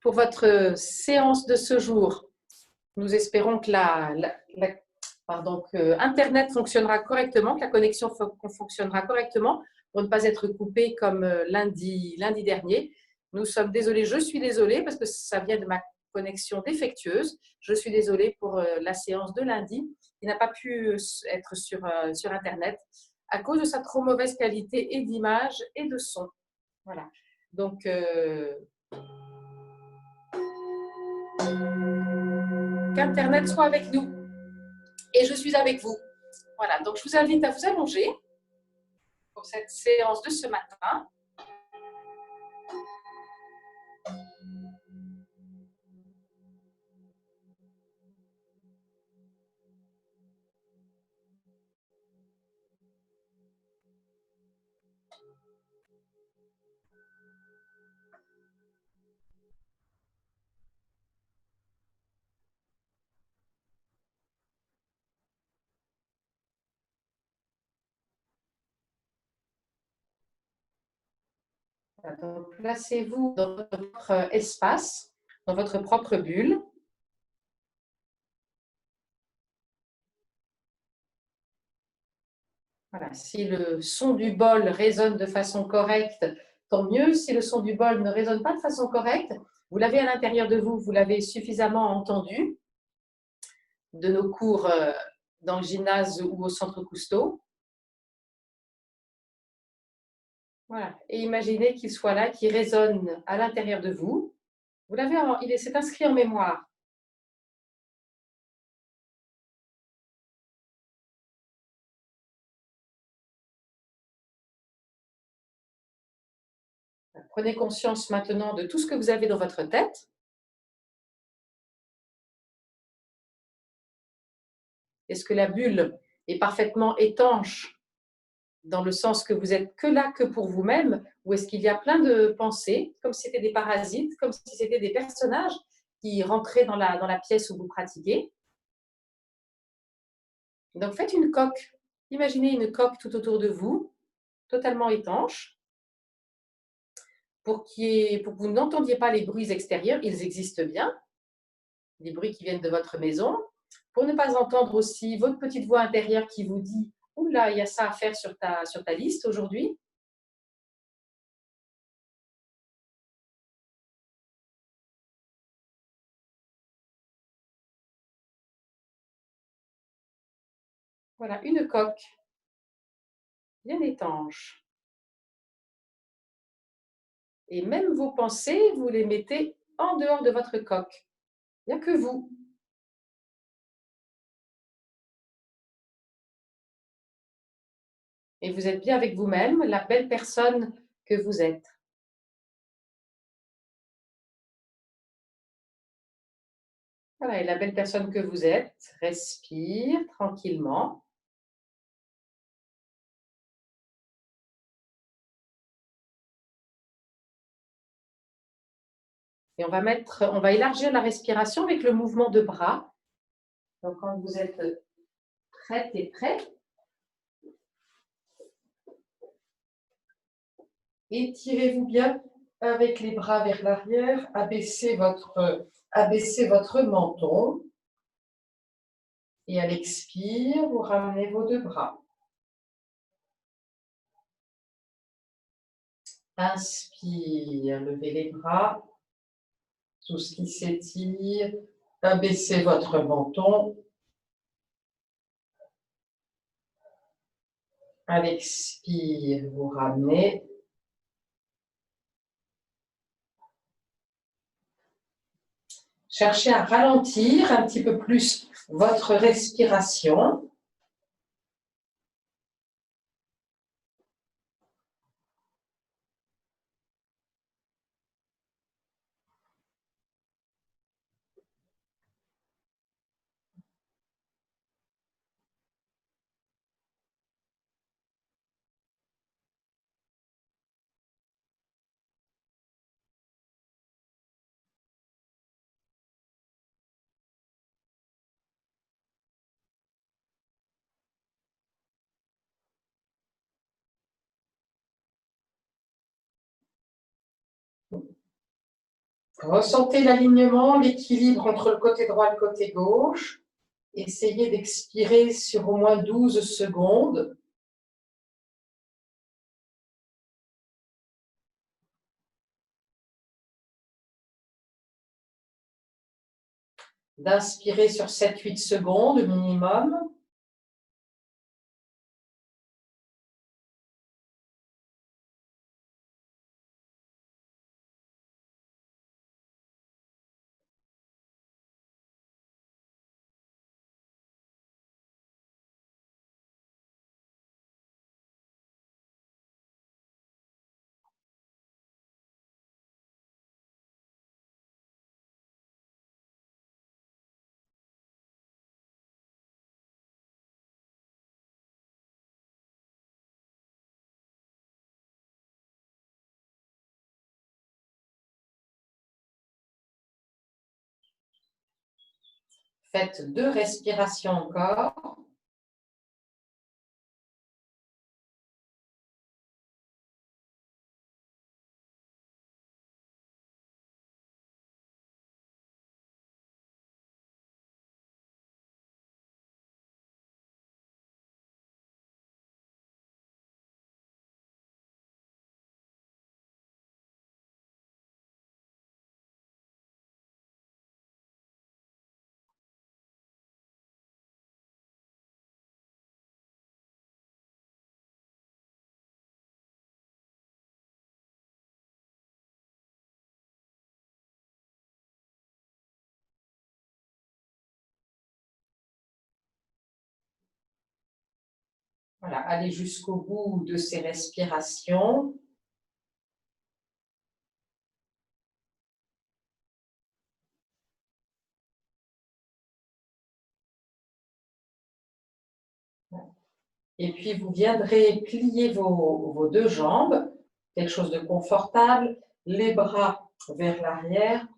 pour votre séance de ce jour. Nous espérons que Internet fonctionnera correctement, que la connexion fonctionnera correctement pour ne pas être coupée comme lundi dernier. Nous sommes désolés, je suis désolée parce que ça vient de ma connexion défectueuse. Je suis désolée pour la séance de lundi qui n'a pas pu être sur Internet à cause de sa trop mauvaise qualité et d'image et de son. Voilà. Donc, qu'Internet soit avec nous. Et je suis avec vous. Voilà, donc je vous invite à vous allonger pour cette séance de ce matin. Donc, placez-vous dans votre espace, dans votre propre bulle. Voilà. Si le son du bol résonne de façon correcte, tant mieux. Si le son du bol ne résonne pas de façon correcte, vous l'avez à l'intérieur de vous, vous l'avez suffisamment entendu de nos cours dans le gymnase ou au centre Cousteau. Voilà. Et imaginez qu'il soit là, qu'il résonne à l'intérieur de vous. Vous l'avez, c'est inscrit en mémoire. Prenez conscience maintenant de tout ce que vous avez dans votre tête. Est-ce que la bulle est parfaitement étanche dans le sens que vous êtes que là que pour vous-même, ou est-ce qu'il y a plein de pensées, comme si c'était des parasites, comme si c'était des personnages qui rentraient dans la pièce où vous pratiquez? Donc faites une coque. Imaginez une coque tout autour de vous, totalement étanche, pour que vous n'entendiez pas les bruits extérieurs. Ils existent bien, les bruits qui viennent de votre maison, pour ne pas entendre aussi votre petite voix intérieure qui vous dit « Oula, il y a ça à faire sur ta liste aujourd'hui ». Voilà, une coque bien étanche. Et même vos pensées, vous les mettez en dehors de votre coque. Il n'y a que vous. Et vous êtes bien avec vous-même, la belle personne que vous êtes. Voilà, et la belle personne que vous êtes, respire tranquillement. Et on va élargir la respiration avec le mouvement de bras. Donc, quand vous êtes prête et prêt, étirez-vous bien avec les bras vers l'arrière, abaissez votre menton. Et à l'expire, vous ramenez vos deux bras. Inspire, levez les bras, tout ce qui s'étire, abaissez votre menton. À l'expire, vous ramenez. Cherchez à ralentir un petit peu plus votre respiration. Ressentez l'alignement, l'équilibre entre le côté droit et le côté gauche. Essayez d'expirer sur au moins 12 secondes. D'inspirer sur 7-8 secondes minimum. Faites 2 respirations encore. Voilà, allez jusqu'au bout de ces respirations. Et puis, vous viendrez plier vos 2 jambes, quelque chose de confortable, les bras vers l'arrière.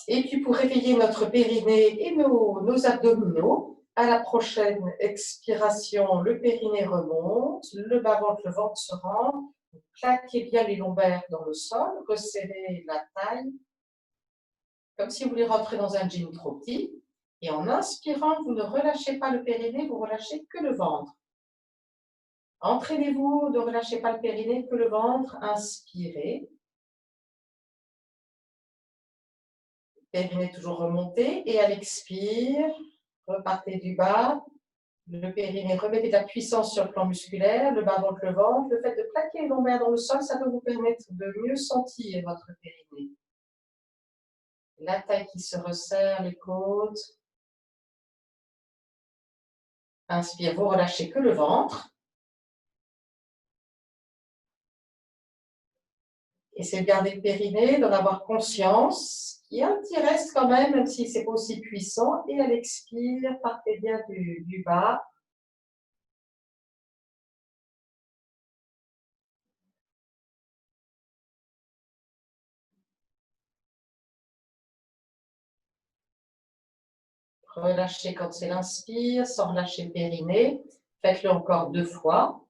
Et puis, pour réveiller notre périnée et nos abdominaux, à la prochaine expiration, le périnée remonte, le bas-ventre, le ventre se rend. Plaquez bien les lombaires dans le sol, resserrez la taille, comme si vous voulez rentrer dans un jean trop petit. Et en inspirant, vous ne relâchez pas le périnée, vous relâchez que le ventre. Entraînez-vous, ne relâchez pas le périnée, que le ventre. Inspirez. Périnée toujours remonté. Et à l'expire, repartez du bas. Le périnée, remettez de la puissance sur le plan musculaire, le bas-ventre, le ventre. Le fait de plaquer les lombaires dans le sol, ça peut vous permettre de mieux sentir votre périnée. La taille qui se resserre, les côtes. Inspire, vous relâchez que le ventre. Essayez de garder le périnée, d'en avoir conscience. Il y a un petit reste quand même si ce n'est pas aussi puissant. Et à l'expire, partez bien du bas. Relâchez quand c'est l'inspire, sans relâcher le périnée. Faites-le encore 2 fois.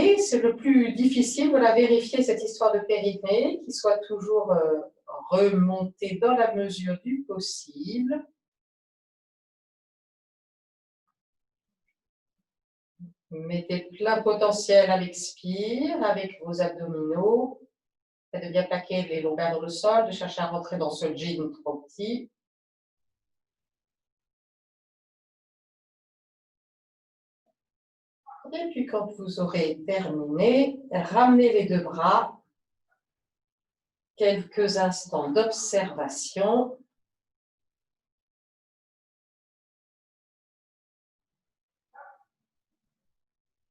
Et c'est le plus difficile, voilà, vérifier cette histoire de périnée, qui soit toujours remontée dans la mesure du possible. Mettez plein potentiel à l'expire avec vos abdominaux. Faites de bien plaquer les lombaires dans le sol, de chercher à rentrer dans ce jean trop petit. Et puis quand vous aurez terminé, ramenez les 2 bras. Quelques instants d'observation.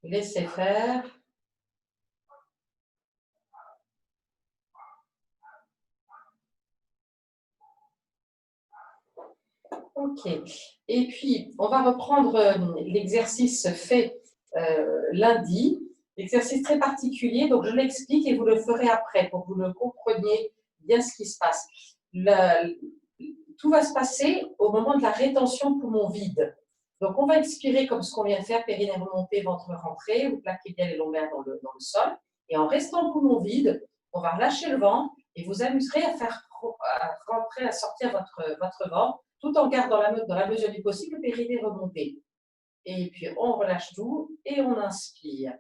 Laissez faire. Ok. Et puis, on va reprendre l'exercice fait lundi. Exercice très particulier, donc je l'explique et vous le ferez après pour que vous le compreniez bien ce qui se passe. Tout va se passer au moment de la rétention poumon vide. Donc, on va expirer comme ce qu'on vient de faire, périnée remonté, ventre rentré, vous plaquez bien les lombaires dans le sol. Et en restant poumon vide, on va relâcher le ventre et vous amuserez à faire rentrer, à sortir votre ventre, tout en gardant dans la mesure du possible le périnée remonté. Et puis, on relâche tout et on inspire.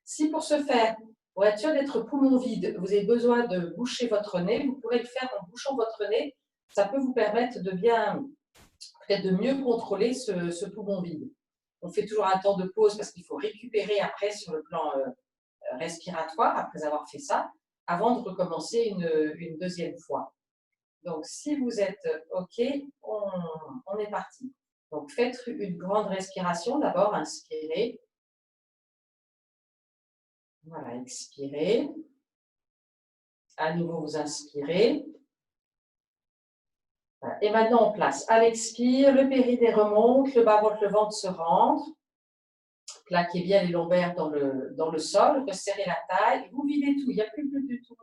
Si pour ce faire, pour être sûr d'être poumon vide, vous avez besoin de boucher votre nez, vous pourrez le faire en bouchant votre nez. Ça peut vous permettre de peut-être de mieux contrôler ce poumon vide. On fait toujours un temps de pause parce qu'il faut récupérer après sur le plan respiratoire, après avoir fait ça, avant de recommencer une deuxième fois. Donc, si vous êtes OK, on est parti. Donc, faites une grande respiration. D'abord, inspirez. Voilà, expirez. À nouveau, vous inspirez. Voilà. Et maintenant, on place à l'expire, le périnée remonte, le bas-ventre, le ventre se rentre. Plaquez bien les lombaires dans le sol, resserrez la taille, vous videz tout, il n'y a plus du tout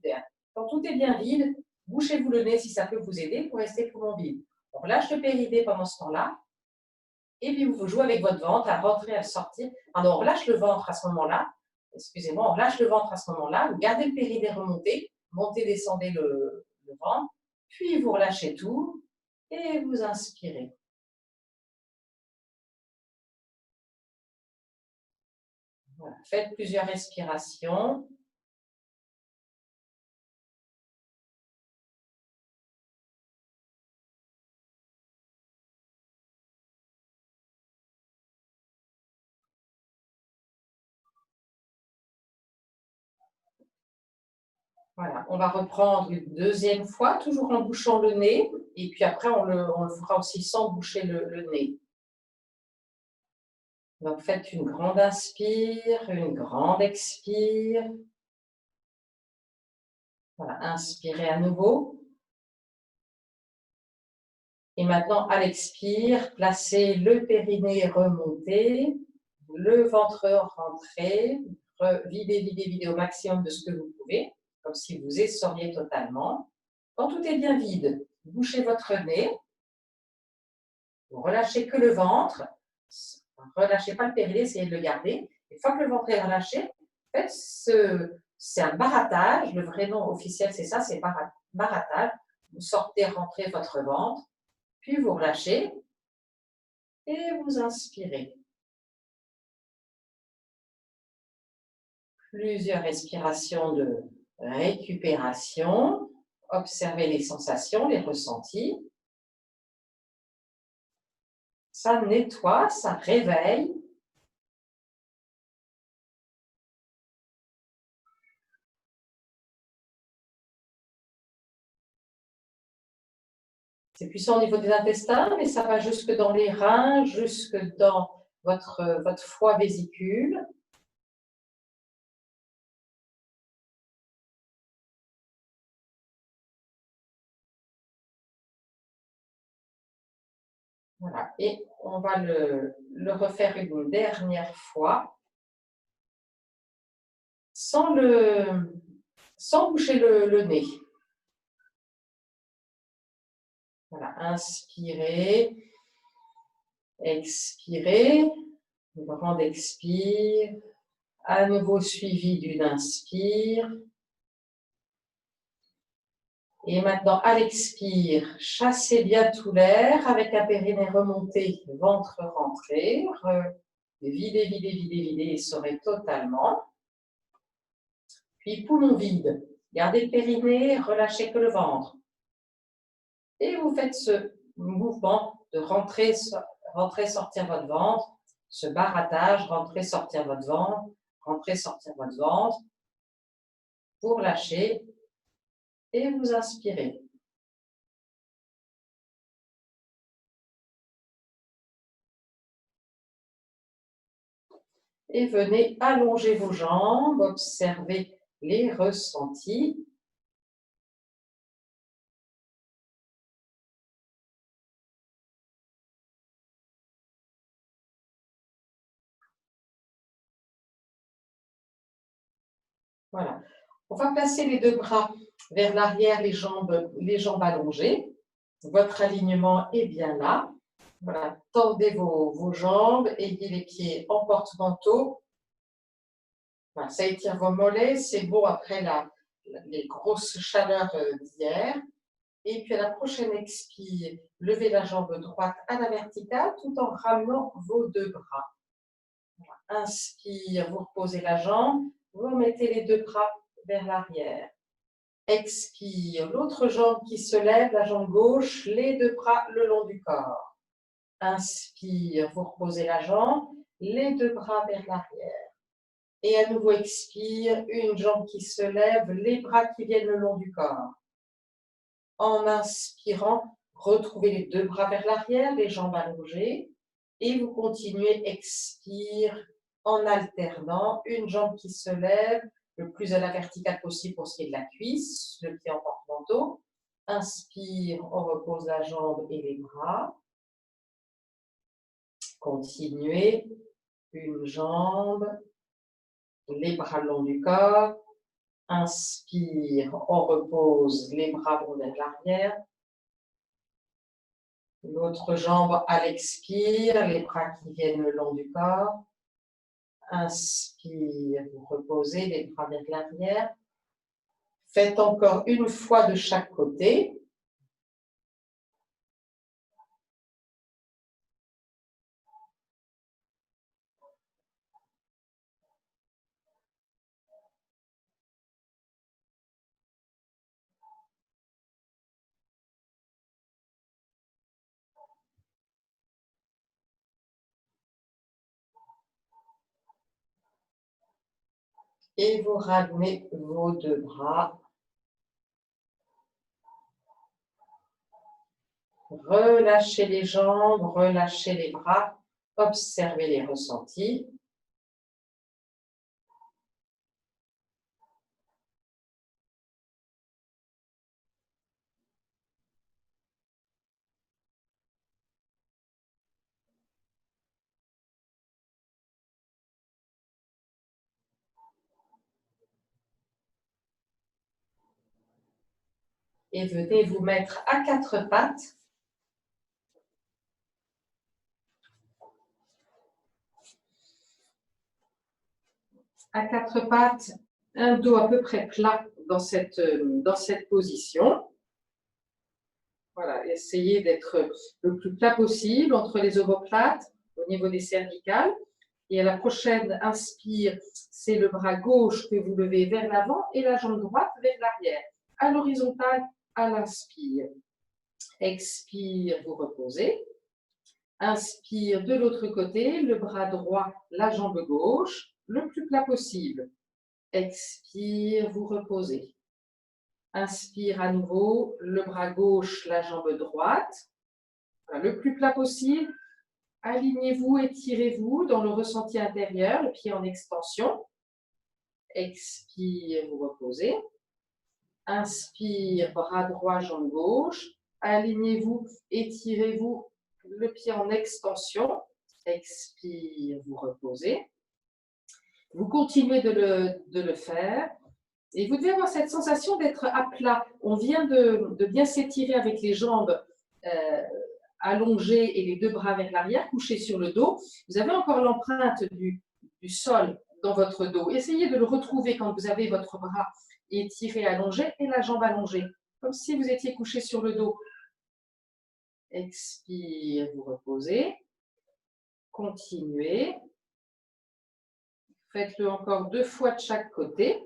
d'air. Quand tout est bien vide, bouchez-vous le nez si ça peut vous aider pour rester poumon vide. On relâche le périnée pendant ce temps-là, et puis vous jouez avec votre ventre à rentrer, à sortir. Pardon, on relâche le ventre à ce moment-là, excusez-moi, on relâche le ventre à ce moment-là, vous gardez le périnée remonté, montez, descendez le ventre, puis vous relâchez tout, et vous inspirez. Voilà. Faites plusieurs respirations. Voilà, on va reprendre une deuxième fois, toujours en bouchant le nez, et puis après on le fera aussi sans boucher le nez. Donc faites une grande inspire, une grande expire. Voilà, inspirez à nouveau. Et maintenant, à l'expire, placez le périnée remonté, le ventre rentré, videz au maximum de ce que vous pouvez, comme si vous essoriez totalement. Quand tout est bien vide, bouchez votre nez, vous relâchez que le ventre, relâchez pas le périnée, essayez de le garder. Une fois que le ventre est relâché, faites c'est un barattage, le vrai nom officiel c'est ça, c'est barattage. Vous sortez, rentrez votre ventre, puis vous relâchez et vous inspirez. Plusieurs respirations de récupération. Observez les sensations, les ressentis. Ça nettoie, ça réveille. C'est puissant au niveau des intestins, mais ça va jusque dans les reins, jusque dans votre foie vésicule. Voilà, et on va le refaire une dernière fois sans boucher le nez. Voilà, inspirez, expirez, une grande expire, à nouveau suivi d'une inspire. Et maintenant, à l'expire, chassez bien tout l'air avec un périnée remonté, ventre rentré. Videz, essorez totalement. Puis poumon vide. Gardez le périnée, relâchez que le ventre. Et vous faites ce mouvement de rentrer, sortir votre ventre, ce barattage, rentrer, sortir votre ventre, rentrer, sortir votre ventre. Vous relâchez et vous inspirez. Et venez allonger vos jambes, observez les ressentis. Voilà. On va placer les deux bras vers l'arrière, les jambes allongées. Votre alignement est bien là. Voilà. Tendez vos jambes, ayez les pieds en porte-manteau. Voilà. Ça étire vos mollets, c'est bon après les grosses chaleurs d'hier. Et puis à la prochaine expire, levez la jambe droite à la verticale tout en ramenant vos deux bras. Inspire, vous reposez la jambe, vous remettez les deux bras vers l'arrière. Expire, l'autre jambe qui se lève, la jambe gauche, les deux bras le long du corps. Inspire, vous reposez la jambe, les deux bras vers l'arrière. Et à nouveau expire, une jambe qui se lève, les bras qui viennent le long du corps. En inspirant, retrouvez les deux bras vers l'arrière, les jambes allongées. Et vous continuez, expire en alternant, une jambe qui se lève, le plus à la verticale possible pour ce qui est de la cuisse, le pied en porte-manteau. Inspire, on repose la jambe et les bras. Continuez, une jambe, les bras le long du corps. Inspire, on repose, les bras vont vers l'arrière. L'autre jambe à l'expire, les bras qui viennent le long du corps. Inspire, vous reposez, les bras vers l'arrière. Faites encore une fois de chaque côté. Et vous ramenez vos deux bras. Relâchez les jambes, relâchez les bras. Observez les ressentis. Et venez vous mettre à quatre pattes. À quatre pattes, un dos à peu près plat dans cette position. Voilà, essayez d'être le plus plat possible entre les omoplates, au niveau des cervicales. Et à la prochaine inspire, c'est le bras gauche que vous levez vers l'avant et la jambe droite vers l'arrière. À l'horizontale, à l'inspire. Expire, vous reposez. Inspire de l'autre côté, le bras droit, la jambe gauche, le plus plat possible. Expire, vous reposez. Inspire à nouveau, le bras gauche, la jambe droite, le plus plat possible. Alignez-vous, étirez-vous dans le ressenti intérieur, le pied en extension. Expire, vous reposez. Inspire, bras droit, jambe gauche. Alignez-vous, étirez-vous, le pied en extension. Expire, vous reposez. Vous continuez de le faire. Et vous devez avoir cette sensation d'être à plat. On vient de bien s'étirer avec les jambes allongées et les deux bras vers l'arrière, couchés sur le dos. Vous avez encore l'empreinte du sol dans votre dos. Essayez de le retrouver quand vous avez votre bras étiré, allongé et la jambe allongée, comme si vous étiez couché sur le dos. Expire, vous reposez. Continuez. Faites-le encore 2 fois de chaque côté.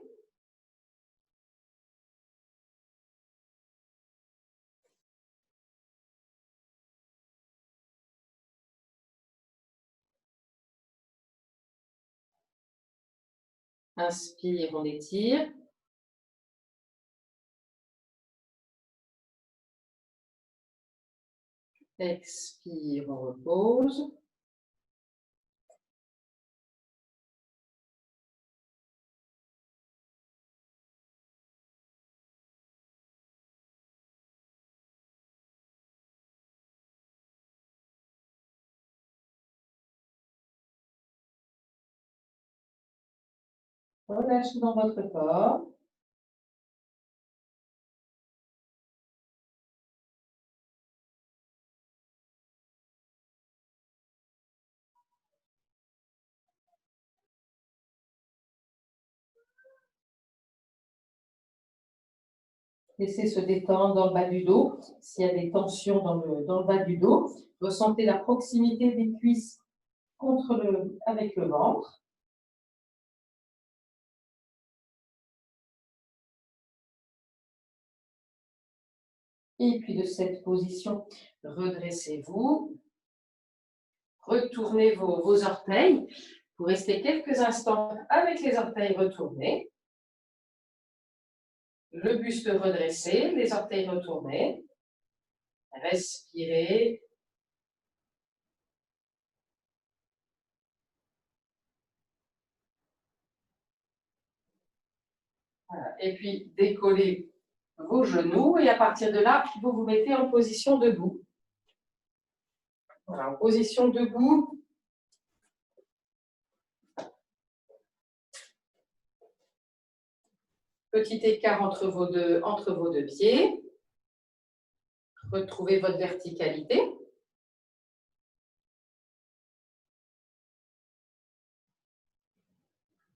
Inspire, on étire. Expire, on repose. Relâchez dans votre corps. Laissez se détendre dans le bas du dos. S'il y a des tensions dans le bas du dos, ressentez la proximité des cuisses avec le ventre. Et puis de cette position, redressez-vous. Retournez vos orteils. Vous restez quelques instants avec les orteils retournés. Le buste redressé, les orteils retournés. Respirez. Voilà. Et puis, décollez vos genoux et à partir de là, vous vous mettez en position debout. Voilà, en position debout. Petit écart entre vos deux pieds. Retrouvez votre verticalité.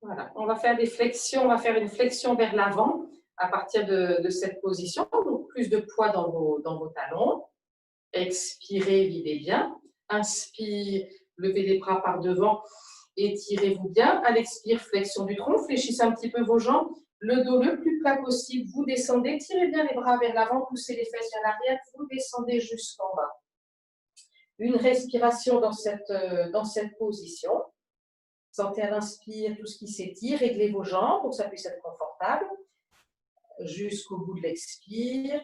Voilà, on va faire des flexions, on va faire une flexion vers l'avant à partir de cette position. Donc, plus de poids dans vos talons. Expirez, videz bien. Inspire, levez les bras par devant, étirez-vous bien. À l'expire, flexion du tronc, fléchissez un petit peu vos jambes. Le dos le plus plat possible, vous descendez, tirez bien les bras vers l'avant, poussez les fesses vers l'arrière, vous descendez jusqu'en bas. Une respiration dans cette position. Sentez à l'inspire tout ce qui s'étire, réglez vos jambes pour que ça puisse être confortable. Jusqu'au bout de l'expire.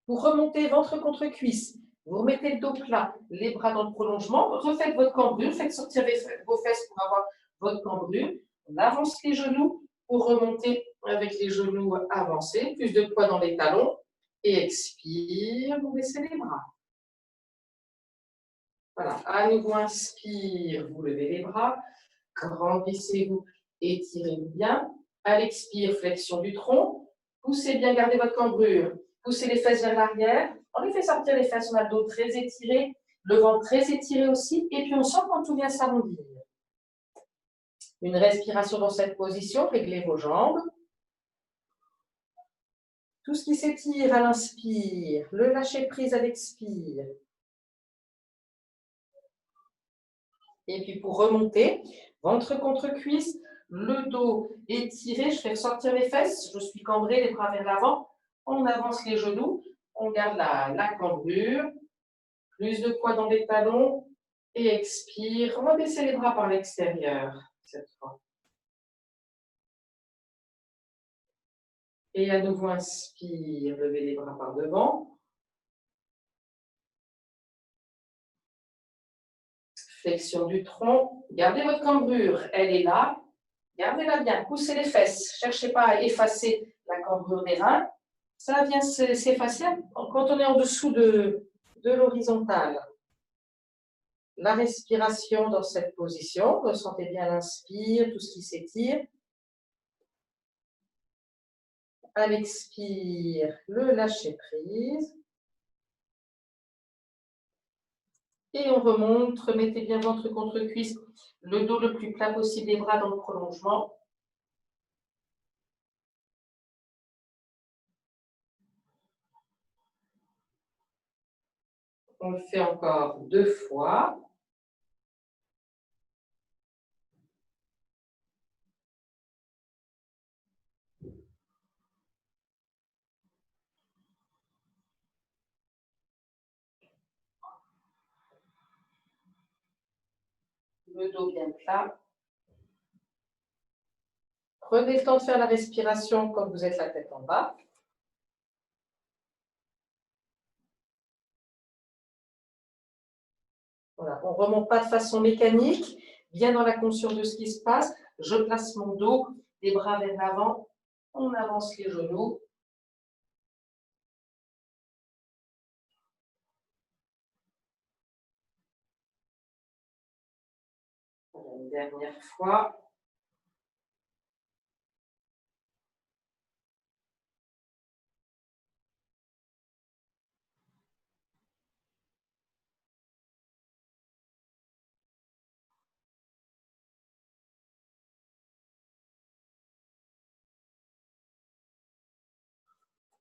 Vous remontez ventre contre cuisse. Vous remettez le dos plat, les bras dans le prolongement. Refaites votre cambrure, faites sortir vos fesses pour avoir votre cambrure. On avance les genoux pour remonter avec les genoux avancés. Plus de poids dans les talons. Et expire, vous baissez les bras. Voilà, à nouveau inspire, vous levez les bras. Grandissez-vous, étirez-vous bien. À l'expire, flexion du tronc. Poussez bien, gardez votre cambrure. Poussez les fesses vers l'arrière. On les fait sortir les fesses, on a le dos très étiré, le ventre très étiré aussi. Et puis on sent quand tout vient s'arrondir. Une respiration dans cette position, réglez vos jambes. Tout ce qui s'étire à l'inspire, le lâcher prise à l'expire. Et puis pour remonter, ventre contre cuisse, le dos étiré, je fais ressortir les fesses, je suis cambrée, les bras vers l'avant, on avance les genoux, on garde la cambrure, plus de poids dans les talons, et expire, on va baisser les bras par l'extérieur cette fois. Et à nouveau inspire, levez les bras par devant. Flexion du tronc, gardez votre cambrure, elle est là, gardez-la bien, poussez les fesses, cherchez pas à effacer la cambrure des reins, ça vient s'effacer quand on est en dessous de l'horizontale. La respiration dans cette position, ressentez bien l'inspire, tout ce qui s'étire. À l'expire, le lâcher prise. Et on remonte, remettez bien ventre contre cuisse, le dos le plus plat possible, les bras dans le prolongement. On le fait encore 2 fois. Le dos bien plat. Prenez le temps de faire la respiration quand vous êtes la tête en bas. Voilà, on ne remonte pas de façon mécanique, bien dans la conscience de ce qui se passe. Je place mon dos, les bras vers l'avant, on avance les genoux. Voilà, une dernière fois.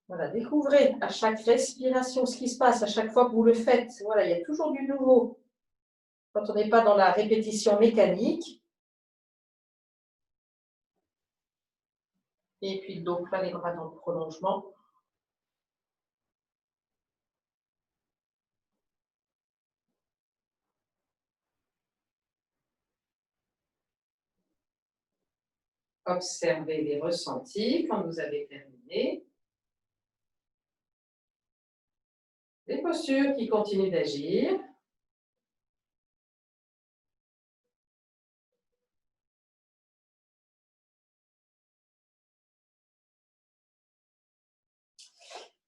Voilà, découvrez à chaque respiration ce qui se passe, à chaque fois que vous le faites. Voilà, il y a toujours du nouveau quand on n'est pas dans la répétition mécanique. Et puis le dos plat, les bras dans le prolongement. Observez les ressentis quand vous avez terminé. Les postures qui continuent d'agir.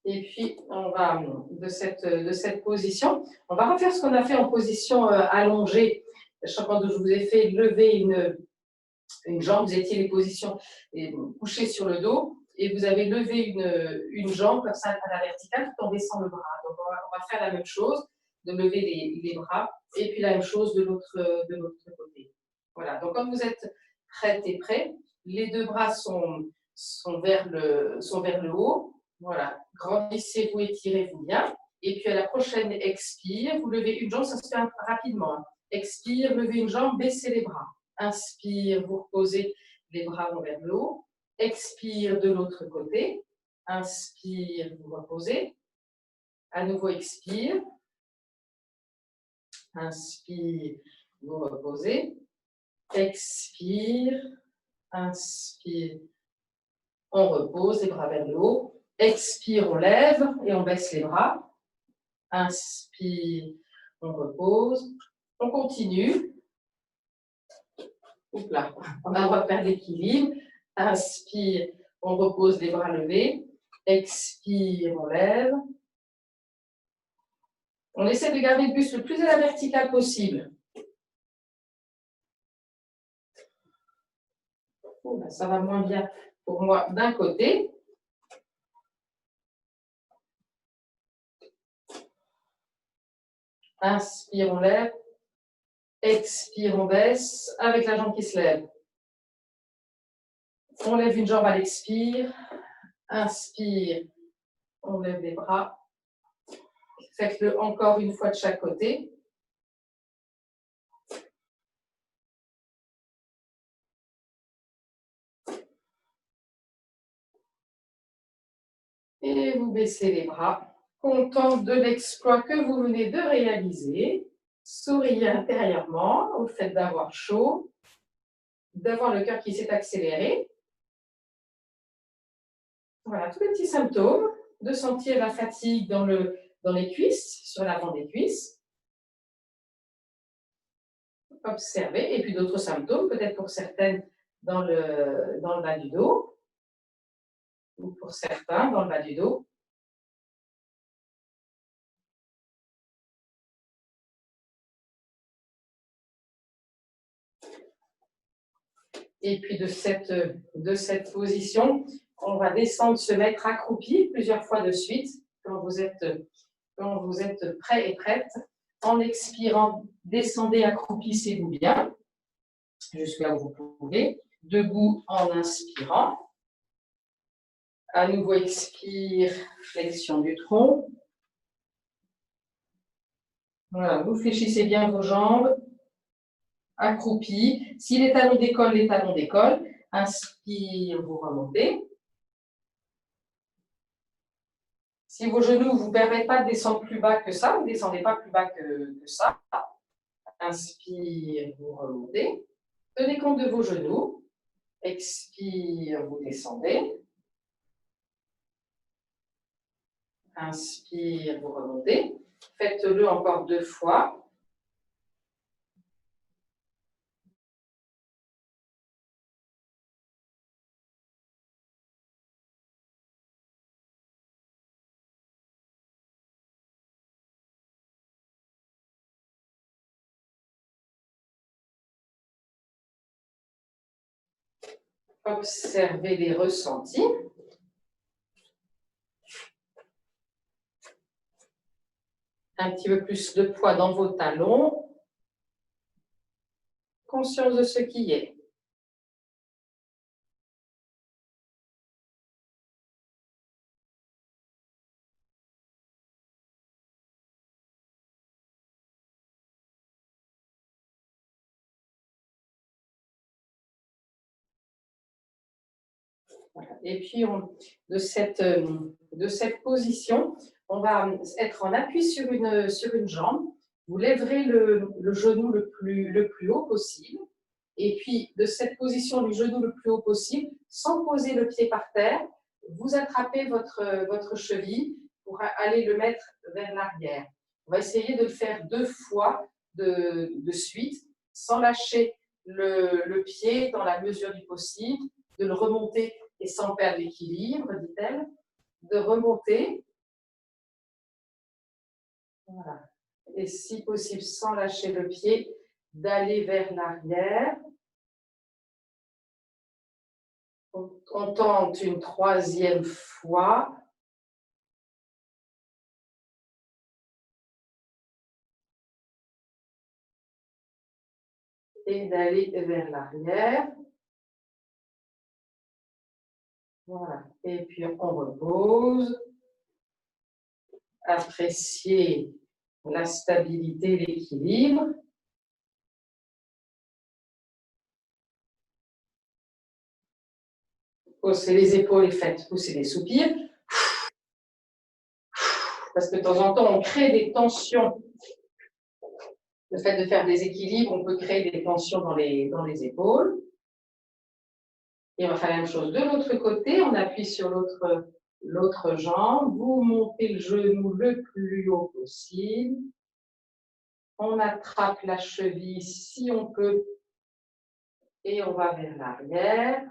Et puis, on va, de cette position, on va refaire ce qu'on a fait en position allongée. Chaque fois que je vous ai fait lever une jambe, vous étiez les positions couchées sur le dos, et vous avez levé une jambe comme ça à la verticale tout en baissant le bras. Donc, on va faire la même chose, de lever les bras, et puis la même chose de l'autre côté. Voilà, donc quand vous êtes prête et prêt, les deux bras sont vers le haut. Voilà, grandissez-vous, étirez-vous bien. Et puis à la prochaine expire, vous levez une jambe, ça se fait rapidement. Expire, levez une jambe, baissez les bras. Inspire, vous reposez les bras vers le haut. Expire de l'autre côté. Inspire, vous reposez. À nouveau, expire. Inspire, vous reposez. Expire. Inspire. On repose les bras vers le haut. Expire, on lève et on baisse les bras. Inspire, on repose. On continue. Oups là, on a le droit de perdre l'équilibre. Inspire, on repose les bras levés. Expire, on lève. On essaie de garder le buste le plus à la verticale possible. Oh, ben ça va moins bien pour moi d'un côté. Inspire, on lève. Expire, on baisse avec la jambe qui se lève. On lève une jambe à l'expire. Inspire, on lève les bras. Faites-le encore une fois de chaque côté. Et vous baissez les bras. Content de l'exploit que vous venez de réaliser. Souriez intérieurement au fait d'avoir chaud, d'avoir le cœur qui s'est accéléré. Voilà, tous les petits symptômes, de sentir la fatigue dans les cuisses, sur l'avant des cuisses. Observez. Et puis d'autres symptômes, peut-être pour certaines dans le bas du dos, ou pour certains dans le bas du dos. Et puis de cette position, on va descendre, se mettre accroupi plusieurs fois de suite quand vous êtes prêt et prête. En expirant, descendez, accroupissez-vous bien jusqu'à où vous pouvez. Debout en inspirant. À nouveau, expire, flexion du tronc. Voilà, vous fléchissez bien vos jambes. Accroupi. Si les talons décollent, les talons décollent. Inspire, vous remontez. Si vos genoux ne vous permettent pas de descendre plus bas que ça, vous ne descendez pas plus bas que ça. Inspire, vous remontez. Tenez compte de vos genoux. Expire, vous descendez. Inspire, vous remontez. Faites-le encore 2 fois. Observez les ressentis. Un petit peu plus de poids dans vos talons. Conscience de ce qui est. Voilà. Et puis, de cette position, on va être en appui sur une jambe. Vous lèverez le genou le plus haut possible. Et puis, de cette position du genou le plus haut possible, sans poser le pied par terre, vous attrapez votre cheville pour aller le mettre vers l'arrière. On va essayer de le faire 2 fois de suite, sans lâcher le pied dans la mesure du possible, de le remonter et sans perdre l'équilibre, dit-elle, de remonter. Voilà. Et si possible, sans lâcher le pied, d'aller vers l'arrière. On tente une 3e fois. Et d'aller vers l'arrière. Voilà. Et puis on repose. Appréciez la stabilité, l'équilibre. Haussez les épaules et faites pousser des soupirs. Parce que de temps en temps, on crée des tensions. Le fait de faire des équilibres, on peut créer des tensions dans les épaules. Et on va faire la même chose de l'autre côté. On appuie sur l'autre jambe. Vous montez le genou le plus haut possible. On attrape la cheville si on peut. Et on va vers l'arrière.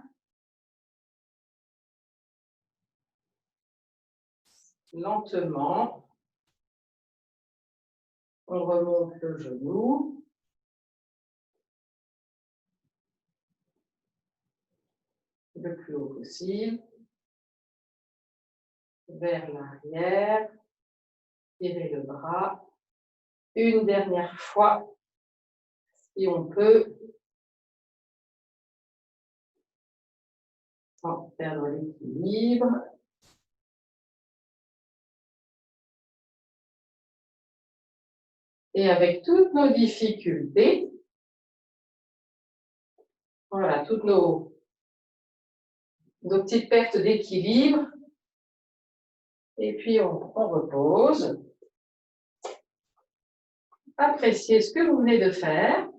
Lentement. On remonte le genou. Le plus haut possible. Vers l'arrière. Tirez le bras. Une dernière fois, si on peut, sans perdre l'équilibre. Et avec toutes nos difficultés, voilà, toutes nos petites pertes d'équilibre. Et puis, on repose. Appréciez ce que vous venez de faire.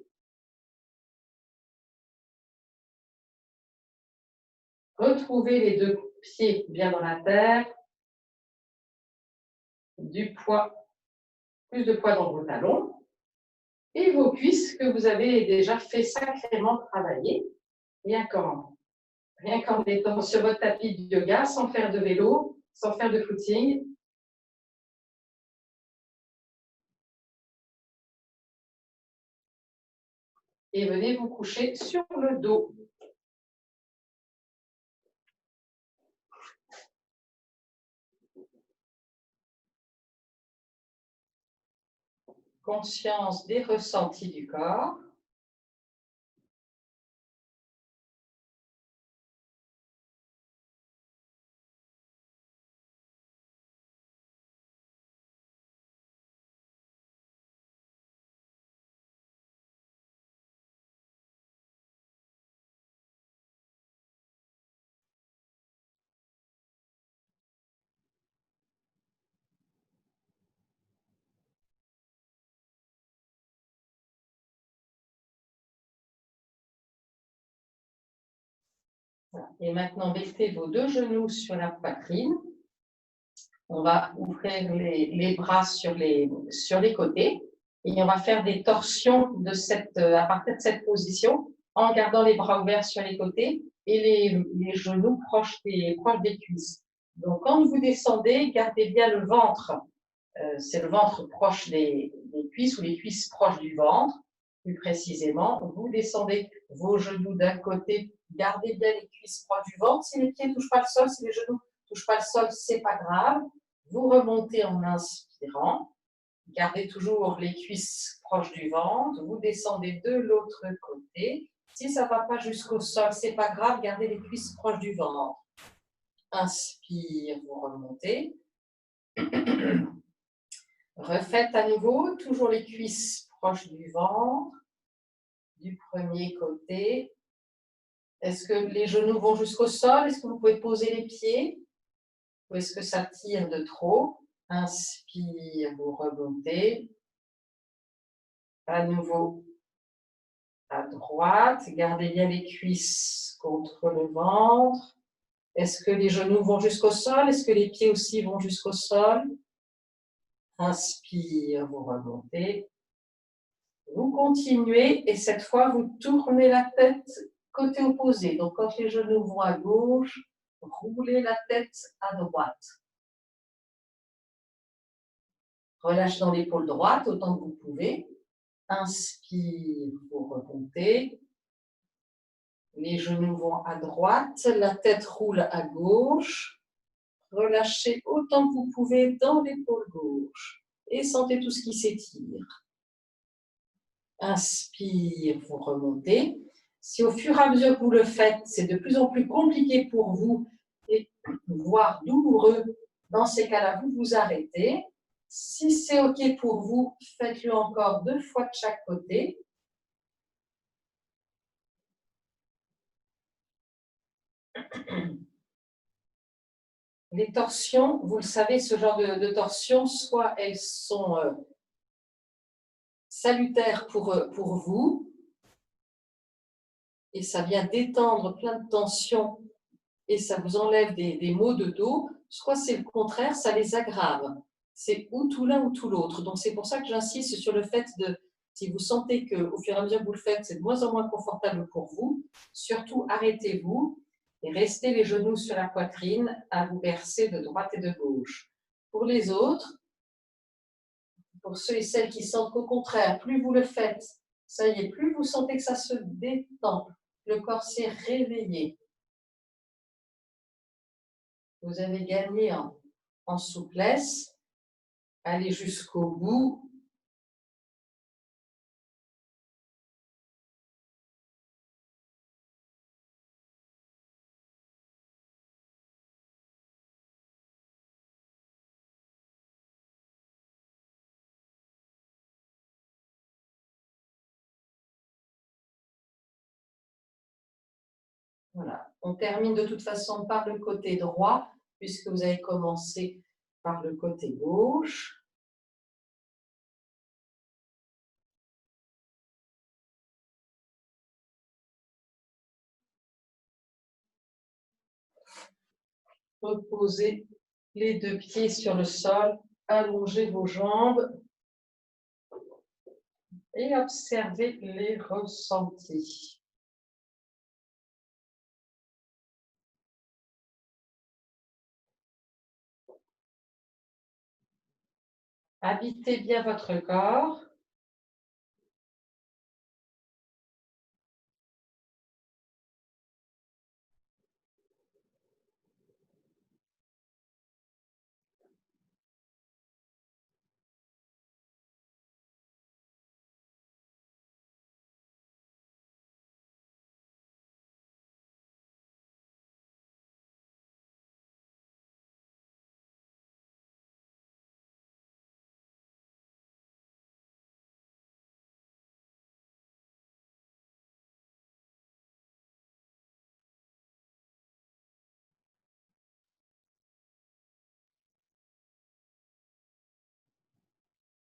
Retrouvez les 2 pieds bien dans la terre. Du poids, plus de poids dans vos talons. Et vos cuisses que vous avez déjà fait sacrément travailler. Rien qu'en étant sur votre tapis de yoga, sans faire de vélo, sans faire de footing. Et venez vous coucher sur le dos. Conscience des ressentis du corps. Et maintenant, mettez vos 2 genoux sur la poitrine. On va ouvrir les bras sur les côtés. Et on va faire des torsions à partir de cette position, en gardant les bras ouverts sur les côtés et les genoux proches des cuisses. Donc, quand vous descendez, gardez bien le ventre. C'est le ventre proche des cuisses ou les cuisses proches du ventre, plus précisément. Vous descendez vos genoux d'un côté, gardez bien les cuisses proches du ventre. Si les pieds ne touchent pas le sol, si les genoux ne touchent pas le sol, ce n'est pas grave. Vous remontez en inspirant. Gardez toujours les cuisses proches du ventre. Vous descendez de l'autre côté. Si ça ne va pas jusqu'au sol, ce n'est pas grave. Gardez les cuisses proches du ventre. Inspire, vous remontez. Refaites à nouveau, toujours les cuisses proches du ventre, du premier côté. Est-ce que les genoux vont jusqu'au sol? Est-ce que vous pouvez poser les pieds? Ou est-ce que ça tire de trop? Inspire, vous remontez. À nouveau, à droite. Gardez bien les cuisses contre le ventre. Est-ce que les genoux vont jusqu'au sol? Est-ce que les pieds aussi vont jusqu'au sol? Inspire, vous remontez. Vous continuez et cette fois, vous tournez la tête côté opposé. Donc, quand les genoux vont à gauche, roulez la tête à droite. Relâche dans l'épaule droite autant que vous pouvez. Inspire, vous remontez. Les genoux vont à droite, la tête roule à gauche. Relâchez autant que vous pouvez dans l'épaule gauche. Et sentez tout ce qui s'étire. Inspire, vous remontez. Si au fur et à mesure que vous le faites, c'est de plus en plus compliqué pour vous, et voire douloureux, dans ces cas-là, vous vous arrêtez. Si c'est OK pour vous, faites-le encore 2 fois de chaque côté. Les torsions, vous le savez, ce genre de torsions, soit elles sont salutaires pour vous, et ça vient détendre plein de tensions, et ça vous enlève des maux de dos, soit c'est le contraire, ça les aggrave. C'est ou tout l'un ou tout l'autre. Donc c'est pour ça que j'insiste sur le fait de, si vous sentez qu'au fur et à mesure que vous le faites, c'est de moins en moins confortable pour vous, surtout arrêtez-vous et restez les genoux sur la poitrine à vous bercer de droite et de gauche. Pour les autres, pour ceux et celles qui sentent qu'au contraire, plus vous le faites, ça y est, plus vous sentez que ça se détend, le corps s'est réveillé. Vous avez gagné en souplesse, allez jusqu'au bout. Voilà. On termine de toute façon par le côté droit, puisque vous avez commencé par le côté gauche. Reposez les 2 pieds sur le sol, allongez vos jambes et observez les ressentis. Habitez bien votre corps.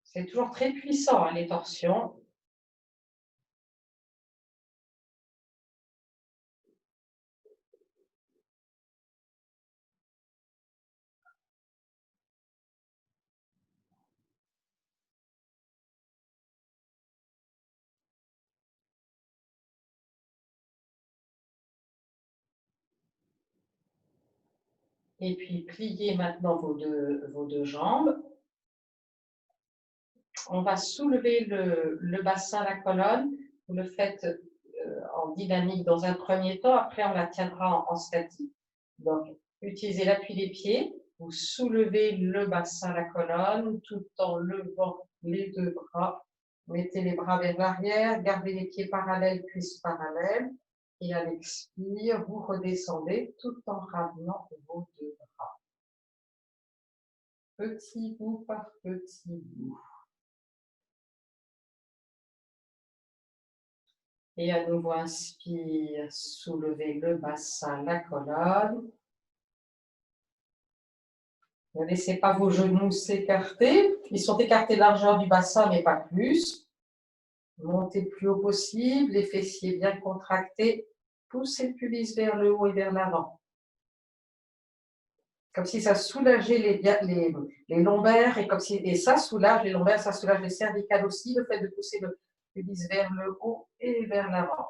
C'est toujours très puissant, hein, les torsions. Et puis, pliez maintenant vos deux jambes. On va soulever le bassin, la colonne. Vous le faites en dynamique dans un premier temps. Après, on la tiendra en statique. Donc, utilisez l'appui des pieds. Vous soulevez le bassin, la colonne, tout en levant les 2 bras. Mettez les bras vers l'arrière. Gardez les pieds parallèles, cuisses parallèles. Et à l'expire, vous redescendez tout en ramenant vos 2 bras. Petit bout par petit bout. Et à nouveau, inspire, soulevez le bassin, la colonne. Ne laissez pas vos genoux s'écarter. Ils sont écartés de largeur du bassin, mais pas plus. Montez le plus haut possible, les fessiers bien contractés. Poussez le pubis vers le haut et vers l'avant. Comme si ça soulageait les lombaires et ça soulage les lombaires, ça soulage les cervicales aussi, le fait de pousser le pubis vers le haut et vers l'avant.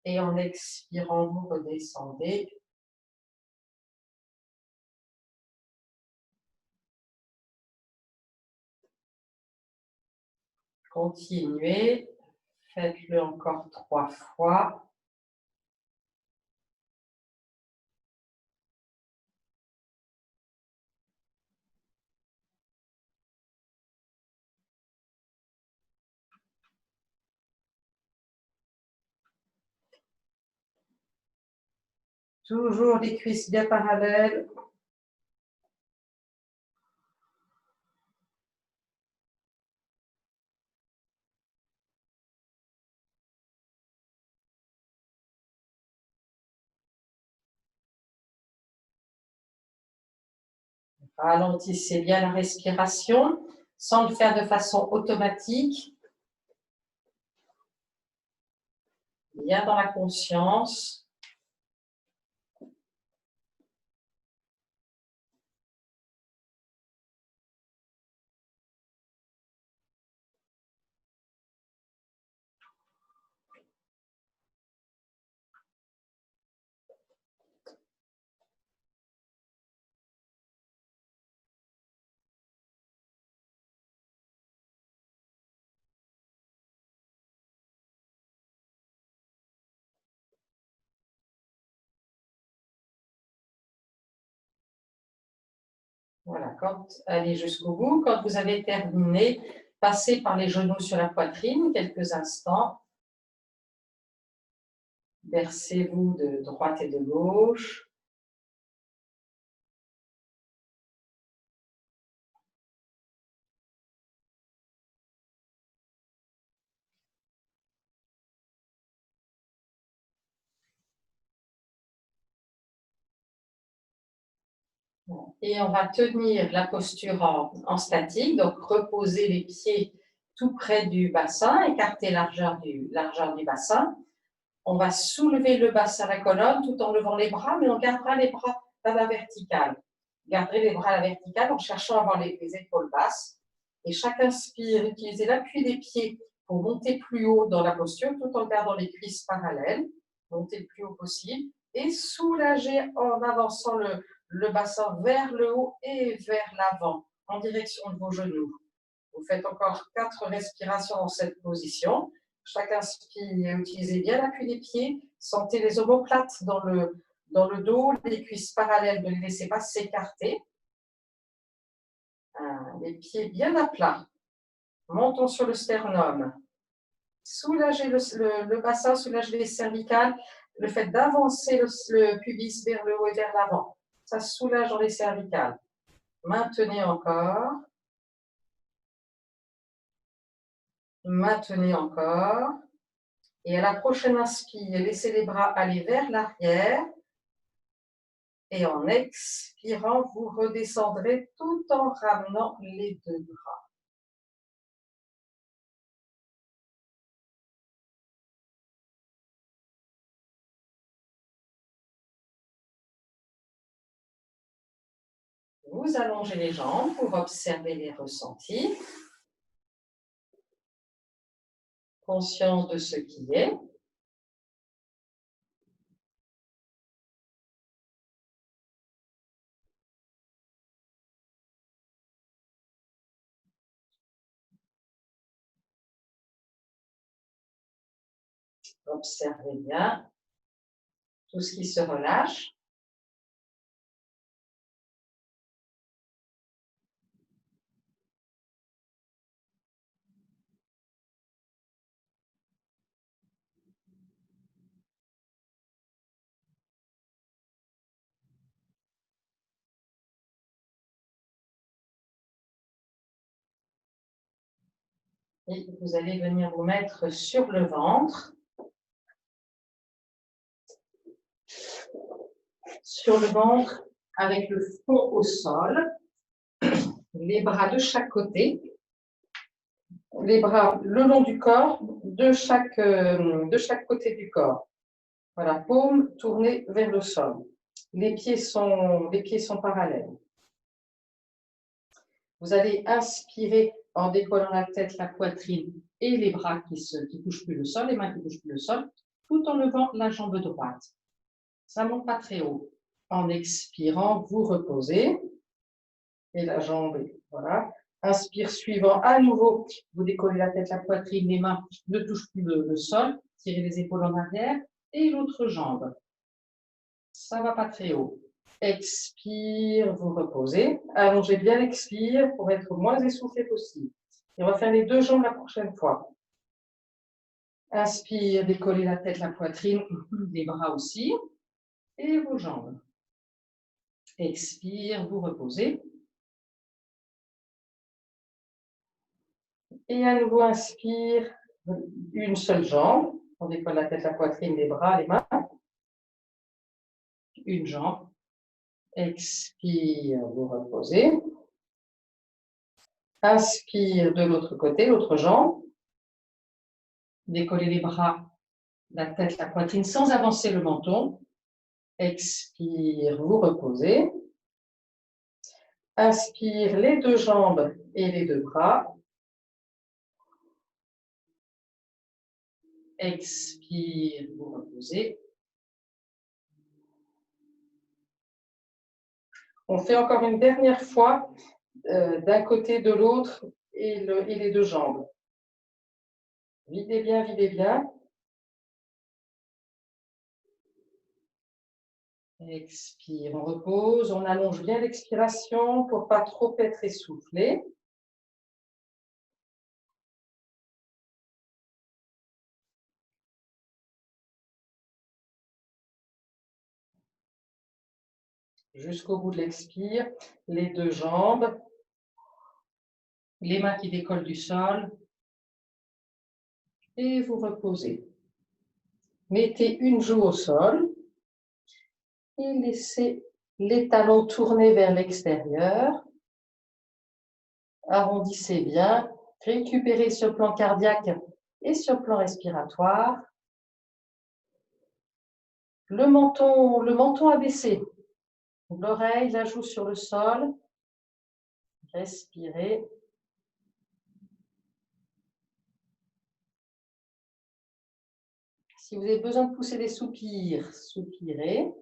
Et en expirant, vous redescendez. Continuez. Faites-le encore 3 fois. Toujours les cuisses bien parallèles. Ralentissez bien la respiration sans le faire de façon automatique. Bien dans la conscience. Voilà, allez jusqu'au bout. Quand vous avez terminé, passez par les genoux sur la poitrine quelques instants. Bercez-vous de droite et de gauche. Et on va tenir la posture en statique, donc reposer les pieds tout près du bassin, écarter largeur du bassin. On va soulever le bassin à la colonne tout en levant les bras, mais on gardera les bras à la verticale. Garderez les bras à la verticale en cherchant à avoir les épaules basses. Et chaque inspire, utilisez l'appui des pieds pour monter plus haut dans la posture tout en gardant les cuisses parallèles. Montez le plus haut possible et soulagez en avançant le bassin vers le haut et vers l'avant en direction de vos genoux. Vous faites encore 4 respirations dans cette position. Chaque inspire, utilisez bien l'appui des pieds. Sentez les omoplates dans le dos, les cuisses parallèles, ne les laissez pas s'écarter. Les pieds bien à plat. Montons sur le sternum. Soulagez le bassin, soulagez les cervicales. Le fait d'avancer le pubis vers le haut et vers l'avant, ça soulage dans les cervicales. Maintenez encore. Maintenez encore. Et à la prochaine inspire, laissez les bras aller vers l'arrière. Et en expirant, vous redescendrez tout en ramenant les deux bras. Vous allongez les jambes pour observer les ressentis. Conscience de ce qui est. Observez bien tout ce qui se relâche. Et vous allez venir vous mettre sur le ventre. sur le ventre avec le front au sol, les bras de chaque côté, les bras le long du corps, de chaque côté du corps. Voilà, paume tournée vers le sol. Les pieds sont parallèles. Vous allez inspirer en décollant la tête, la poitrine et les bras qui ne touchent plus le sol, les mains qui ne touchent plus le sol, tout en levant la jambe droite. Ça ne monte pas très haut. En expirant, vous reposez. Et la jambe, voilà. Inspire suivant, à nouveau, vous décollez la tête, la poitrine, les mains ne touchent plus le sol. Tirez les épaules en arrière. Et l'autre jambe. Ça ne va pas très haut. Expire, vous reposez. Allongez bien l'expire pour être moins essoufflé possible. Et on va faire les deux jambes la prochaine fois. Inspire, décollez la tête, la poitrine, les bras aussi. Et vos jambes. Expire, vous reposez. Et à nouveau, inspire, une seule jambe. On décolle la tête, la poitrine, les bras, les mains. Une jambe. Expire, vous reposez. Inspire de l'autre côté, l'autre jambe. Décollez les bras, la tête, la poitrine sans avancer le menton. Expire, vous reposez. Inspire les deux jambes et les deux bras. Expire, vous reposez. On fait encore une dernière fois d'un côté de l'autre et les deux jambes. Videz bien, videz bien. Expire, on repose, on allonge bien l'expiration pour ne pas trop être essoufflé. Jusqu'au bout de l'expire, les deux jambes, les mains qui décollent du sol et vous reposez. Mettez une joue au sol et laissez les talons tournés vers l'extérieur. Arrondissez bien, récupérez sur le plan cardiaque et sur le plan respiratoire. Le menton abaissé, l'oreille, la joue sur le sol. Respirez. Si vous avez besoin de pousser des soupirs, soupirez.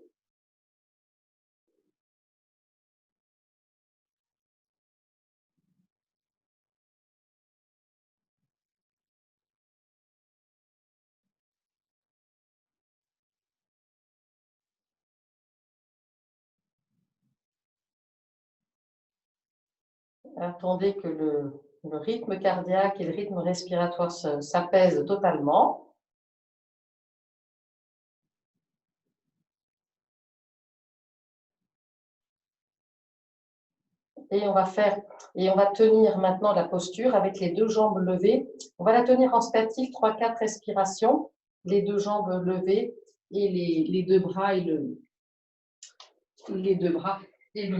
Attendez que le rythme cardiaque et le rythme respiratoire s'apaisent totalement. Et on va tenir maintenant la posture avec les deux jambes levées. On va la tenir en statique, 3-4 respirations, les deux jambes levées et les deux bras et le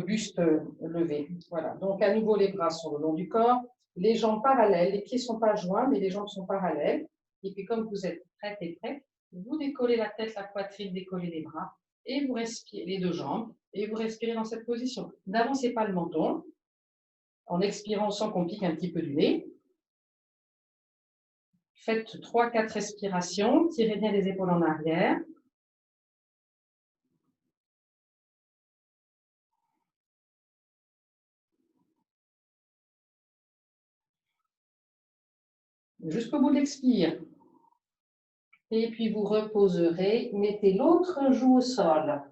buste levé. Voilà. Donc à nouveau les bras sur le long du corps, les jambes parallèles, les pieds ne sont pas joints, mais les jambes sont parallèles. Et puis comme vous êtes prête et prêt, vous décollez la tête, la poitrine, décollez les bras et vous respirez les deux jambes et vous respirez dans cette position. N'avancez pas le menton. En expirant, on sent qu'on pique un petit peu du nez. Faites 3-4 respirations. Tirez bien les épaules en arrière. Jusqu'au bout de l'expire. Et puis vous reposerez. Mettez l'autre joue au sol.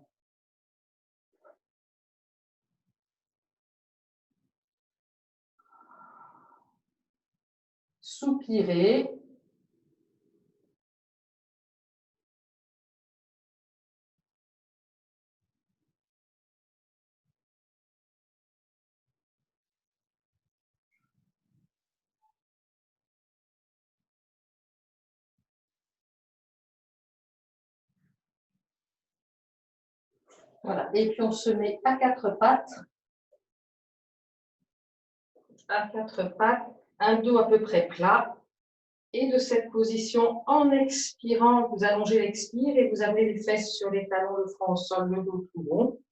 Soupirez. Voilà. Et puis on se met à quatre pattes. À quatre pattes, un dos à peu près plat. Et de cette position, en expirant, vous allongez l'expire et vous amenez les fesses sur les talons, le front au sol, le dos tout rond.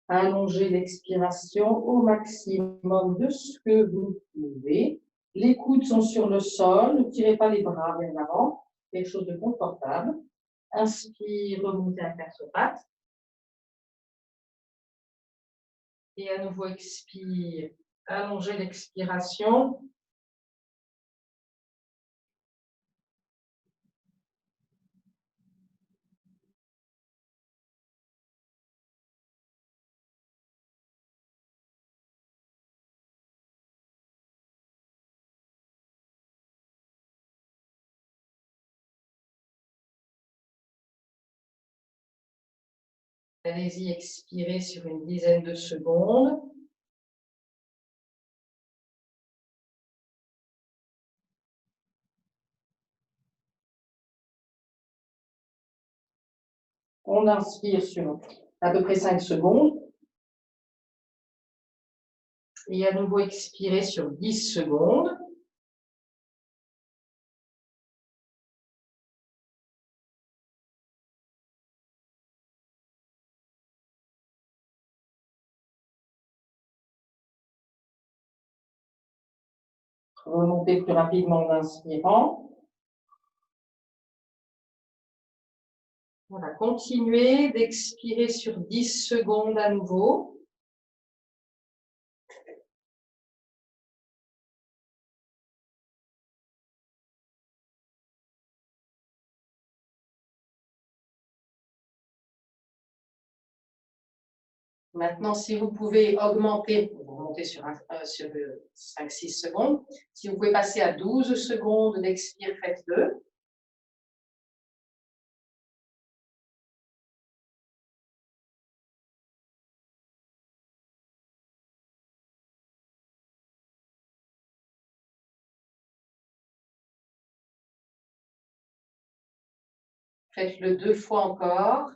Allongez l'expiration au maximum de ce que vous pouvez. Les coudes sont sur le sol, ne tirez pas les bras vers l'avant, quelque chose de confortable. Inspire, remontez à quatre pattes. Et à nouveau, expire, allongez l'expiration. Allez-y, expirez sur une dizaine de secondes. On inspire sur à peu près 5 secondes. Et à nouveau, expirez sur 10 secondes. Remontez plus rapidement en inspirant. Voilà, continuez d'expirer sur 10 secondes à nouveau. Maintenant, si vous pouvez augmenter, vous remontez sur 5-6 secondes. Si vous pouvez passer à 12 secondes d'expire, faites-le. Faites-le 2 fois encore.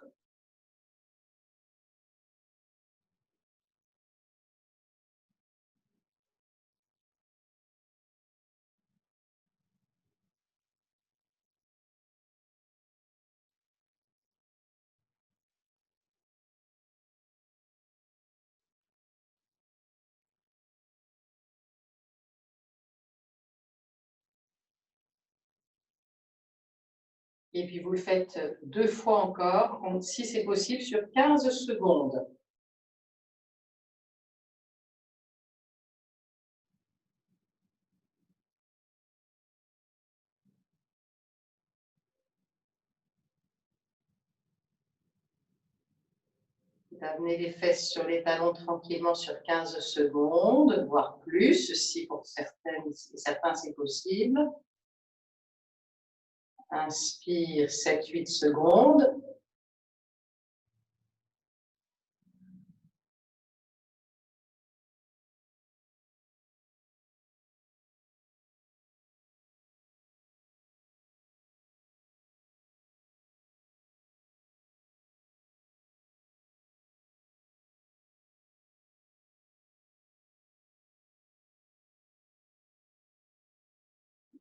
Et puis, vous le faites 2 fois encore, si c'est possible, sur 15 secondes. Amenez les fesses sur les talons tranquillement sur 15 secondes, voire plus, si pour certains c'est possible. Inspire 7-8 secondes.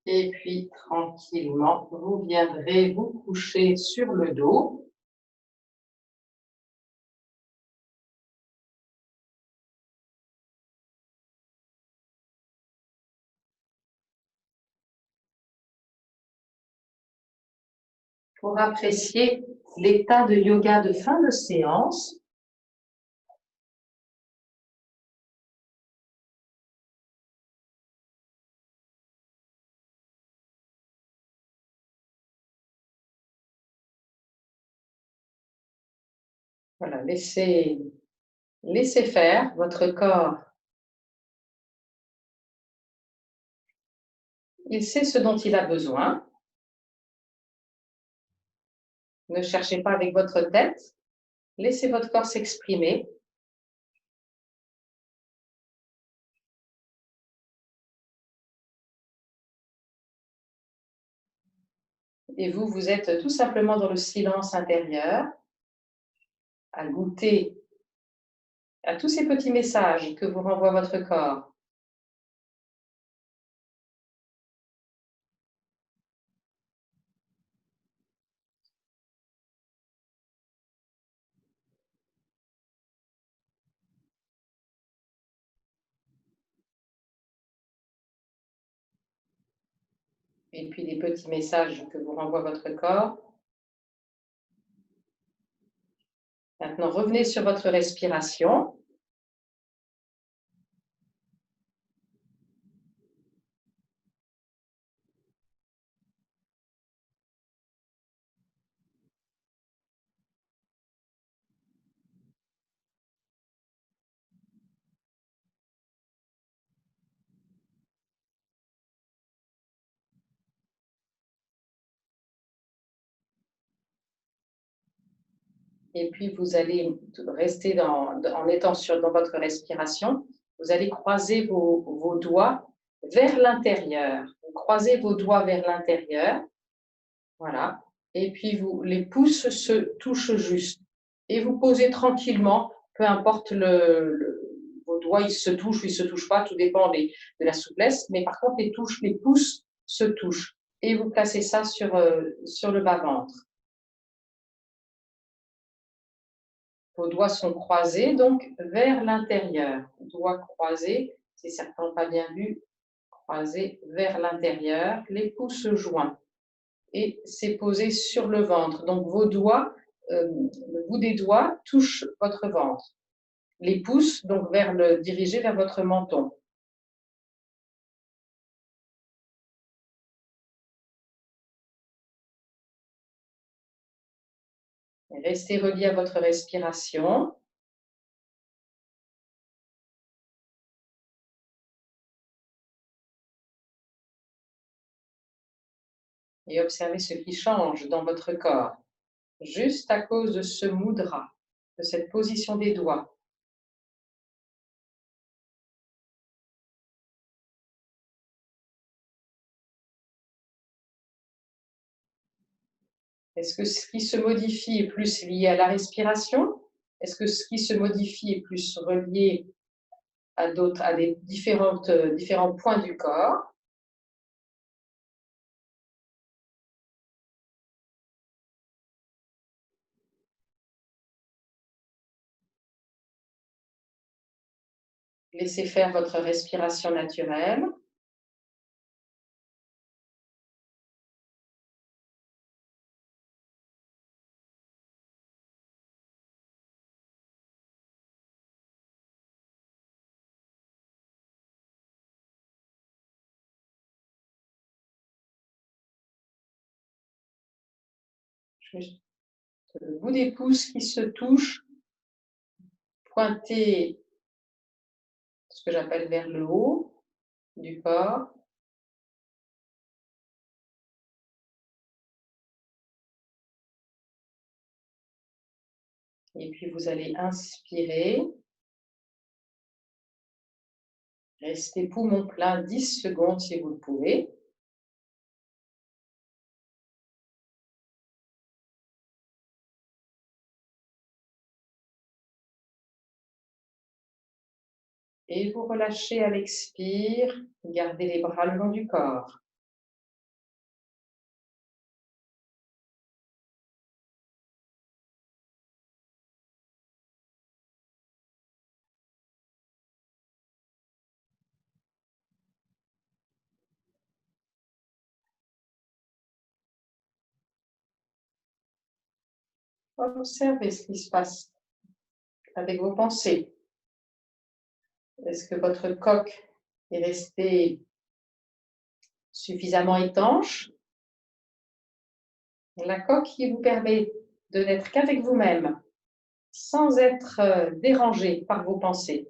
Et puis, tranquillement, vous viendrez vous coucher sur le dos. Pour apprécier l'état de yoga de fin de séance. Voilà, laissez faire votre corps. Il sait ce dont il a besoin. Ne cherchez pas avec votre tête. Laissez votre corps s'exprimer. Et vous êtes tout simplement dans le silence intérieur, à goûter à tous ces petits messages que vous renvoie votre corps. Et puis des petits messages que vous renvoie votre corps. Maintenant, revenez sur votre respiration. Et puis, vous allez rester en étant dans votre respiration. Vous allez croiser vos doigts vers l'intérieur. Vous croisez vos doigts vers l'intérieur. Voilà. Et puis, les pouces se touchent juste. Et vous posez tranquillement, peu importe vos doigts, ils se touchent ou ils ne se touchent pas, tout dépend de la souplesse. Mais par contre, les pouces se touchent. Et vous placez ça sur le bas-ventre. Vos doigts sont croisés, donc vers l'intérieur. Doigts croisés, si certains n'ont pas bien vu, croisés vers l'intérieur, les pouces joints. Et c'est posé sur le ventre. Donc vos doigts, le bout des doigts touche votre ventre. Les pouces, donc dirigés vers votre menton. Restez relié à votre respiration. Et observez ce qui change dans votre corps, juste à cause de ce mudra, de cette position des doigts. Est-ce que ce qui se modifie est plus lié à la respiration? Est-ce que ce qui se modifie est plus relié à des différents points du corps? Laissez faire votre respiration naturelle. Juste le bout des pouces qui se touchent, pointez ce que j'appelle vers le haut du corps. Et puis vous allez inspirer. Restez poumon plein 10 secondes si vous le pouvez. Et vous relâchez à l'expire. Gardez les bras le long du corps. Observez ce qui se passe avec vos pensées. Est-ce que votre coque est restée suffisamment étanche? La coque qui vous permet de n'être qu'avec vous-même, sans être dérangé par vos pensées.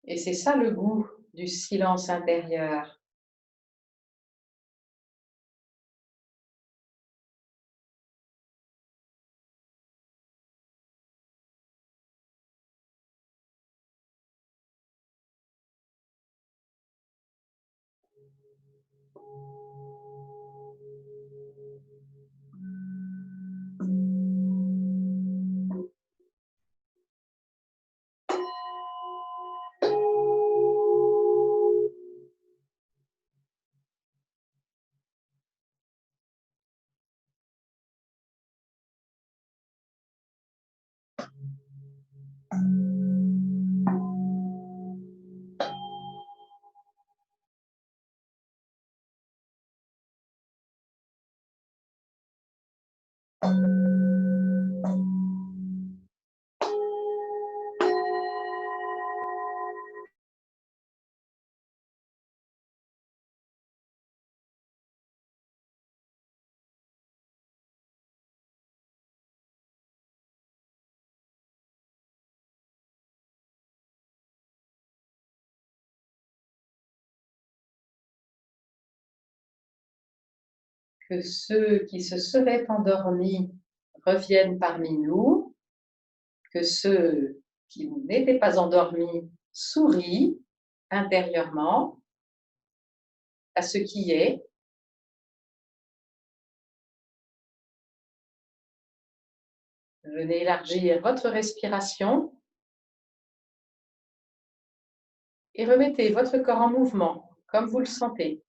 Et c'est ça le goût du silence intérieur. Que ceux qui se seraient endormis reviennent parmi nous, que ceux qui n'étaient pas endormis sourient intérieurement à ce qui est. Venez élargir votre respiration et remettez votre corps en mouvement comme vous le sentez.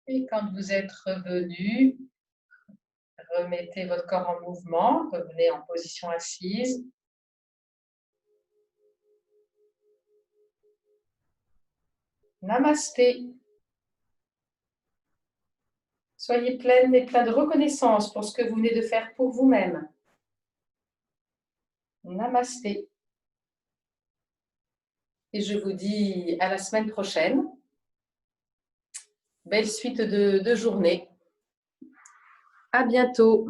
Et quand vous êtes revenu, remettez votre corps en mouvement, revenez en position assise. Namasté. Soyez pleine et plein de reconnaissance pour ce que vous venez de faire pour vous-même. Namasté. Et je vous dis à la semaine prochaine. Belle suite de journée. À bientôt.